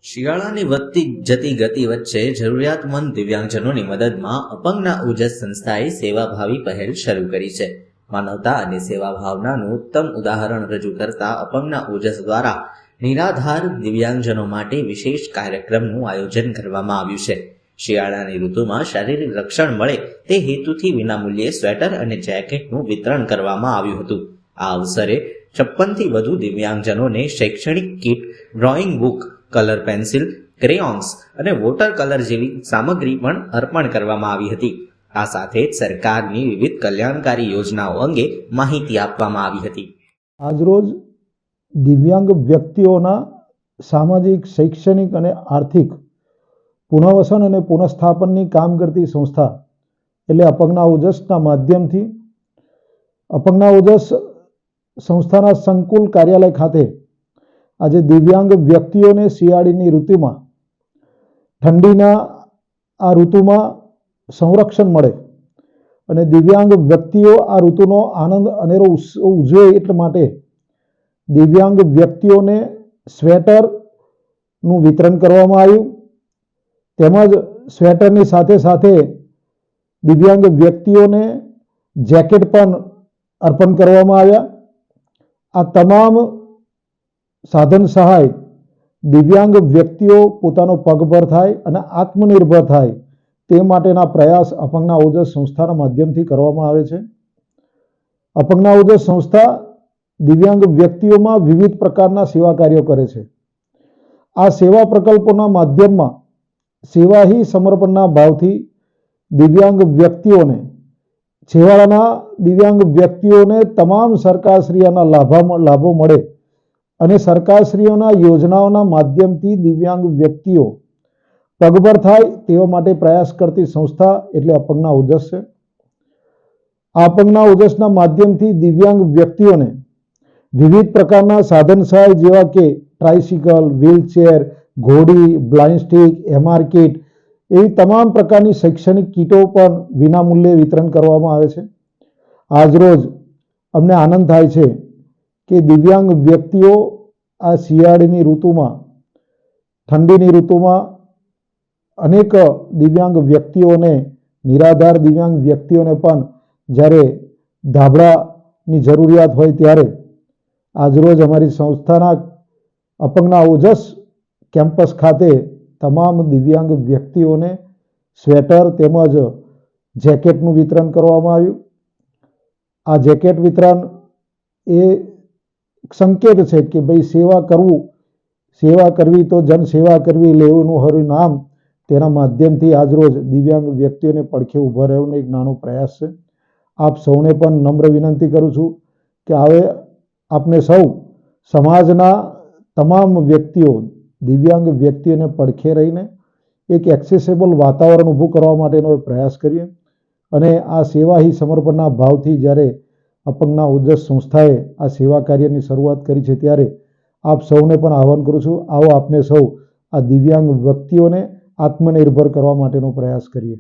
શિયાળાની વધતી જતી ગતિ વચ્ચે જરૂરિયાતમંદ દિવ્યાંગજનોની મદદમાં અપંગના ઓજસ સંસ્થાએ સેવાભાવી પહેલ શરૂ કરી છે. માનવતા અને સેવાભાવનાનું ઉત્તમ ઉદાહરણ રજૂ કરતા અપંગના ઓજસ દ્વારા નિરાધાર દિવ્યાંગજનો માટે વિશેષ કાર્યક્રમનું આયોજન કરવામાં આવ્યું છે. શિયાળાની ઋતુમાં શારીરિક રક્ષણ મળે તે હેતુથી વિનામૂલ્યે સ્વેટર અને જેકેટનું વિતરણ કરવામાં આવ્યું હતું. આ અવસરે 56થી વધુ દિવ્યાંગજનોને શૈક્ષણિક kit, drawing book, colour pencil, crayons અને વોટર કલર જેવી સામગ્રી પણ અર્પણ કરવામાં આવી હતી. આ સાથે જ સરકારની વિવિધ કલ્યાણકારી યોજનાઓ અંગે માહિતી આપવામાં આવી હતી. આજરોજ દિવ્યાંગ વ્યક્તિઓના સામાજિક, શૈક્ષણિક અને આર્થિક પુનર્વસન અને પુનઃસ્થાપનની કામ કરતી સંસ્થા એટલે અપંગના ઓજસના માધ્યમથી અપંગના ઓજસ સંસ્થાના સંકુલ કાર્યાલય ખાતે આજે દિવ્યાંગ વ્યક્તિઓને શિયાળાની ઋતુમાં, ઠંડીના આ ઋતુમાં સંરક્ષણ મળે અને દિવ્યાંગ વ્યક્તિઓ આ ઋતુનો આનંદ અનેરો ઉજવે એટલા માટે દિવ્યાંગ વ્યક્તિઓને સ્વેટરનું વિતરણ કરવામાં આવ્યું. તેમજ સ્વેટરની સાથે સાથે દિવ્યાંગ વ્યક્તિઓને જેકેટ પણ અર્પણ કરવામાં આવ્યા. આ તમામ સાધન સહાય દિવ્યાંગ વ્યક્તિઓ પોતાનો પગભર થાય અને આત્મનિર્ભર થાય તે માટેના પ્રયાસ અપંગના ઓજસ સંસ્થાના માધ્યમથી કરવામાં આવે છે. અપંગના ઓજસ સંસ્થા દિવ્યાંગ વ્યક્તિઓમાં વિવિધ પ્રકારના સેવા કાર્યો કરે છે. આ સેવા પ્રકલ્પોના માધ્યમમાં સેવા હી સમર્પણના ભાવથી દિવ્યાંગ વ્યક્તિઓને, છેવાડાના દિવ્યાંગ વ્યક્તિઓને તમામ સરકારશ્રીઓના લાભો મળે અને સરકારશ્રીઓના યોજનાઓના માધ્યમથી દિવ્યાંગ વ્યક્તિઓ પગભર થાય તેવા માટે પ્રયાસ કરતી સંસ્થા એટલે અપંગના ઓજસ છે. આ અપંગના ઓજસના માધ્યમથી દિવ્યાંગ વ્યક્તિઓને વિવિધ પ્રકારના સાધન સહાય જેવા કે ટ્રાયસિકલ, વ્હીલચેર, ઘોડી, બ્લાઇન્ડ સ્ટીક, MR કીટ એવી તમામ પ્રકારની શૈક્ષણિક કીટો પણ વિનામૂલ્યે વિતરણ કરવામાં આવે છે. આજરોજ અમને આનંદ થાય છે કે દિવ્યાંગ વ્યક્તિઓ આ શિયાળાની ઋતુમાં, ઠંડીની ઋતુમાં અનેક દિવ્યાંગ વ્યક્તિઓને, નિરાધાર દિવ્યાંગ વ્યક્તિઓને પણ જ્યારે ધાબળાની જરૂરિયાત હોય ત્યારે આજરોજ અમારી સંસ્થાના અપંગના ઓજસ કેમ્પસ ખાતે તમામ દિવ્યાંગ વ્યક્તિઓને સ્વેટર તેમજ જેકેટનું વિતરણ કરવામાં આવ્યું. આ જેકેટ વિતરણ એ સંકેત છે કે ભાઈ સેવા કરવી તો જન સેવા કરવી લેવાનું હરું નામ. તેના માધ્યમથી આજરોજ દિવ્યાંગ વ્યક્તિઓને પડખે ઊભા રહેવાનો એક નાનો પ્રયાસ છે. આપ સૌને પણ નમ્ર વિનંતી કરું છું કે હવે આપને સૌ સમાજના તમામ વ્યક્તિઓ, દિવ્યાંગ વ્યક્તિઓને પડખે રહીને એક એક્સેસેબલ વાતાવરણ ઊભું કરવા માટેનો પ્રયાસ કરીએ અને આ સેવા હી સમર્પણના ભાવથી જ્યારે અપંગના ઓજસ સંસ્થાએ આ સેવા કાર્યની શરૂઆત કરી છે ત્યારે આપ સૌને પણ આહ્વાન કરું છું, આવો આપને સૌ આ દિવ્યાંગ વ્યક્તિઓને આત્મનિર્ભર કરવા માટેનો પ્રયાસ કરીએ.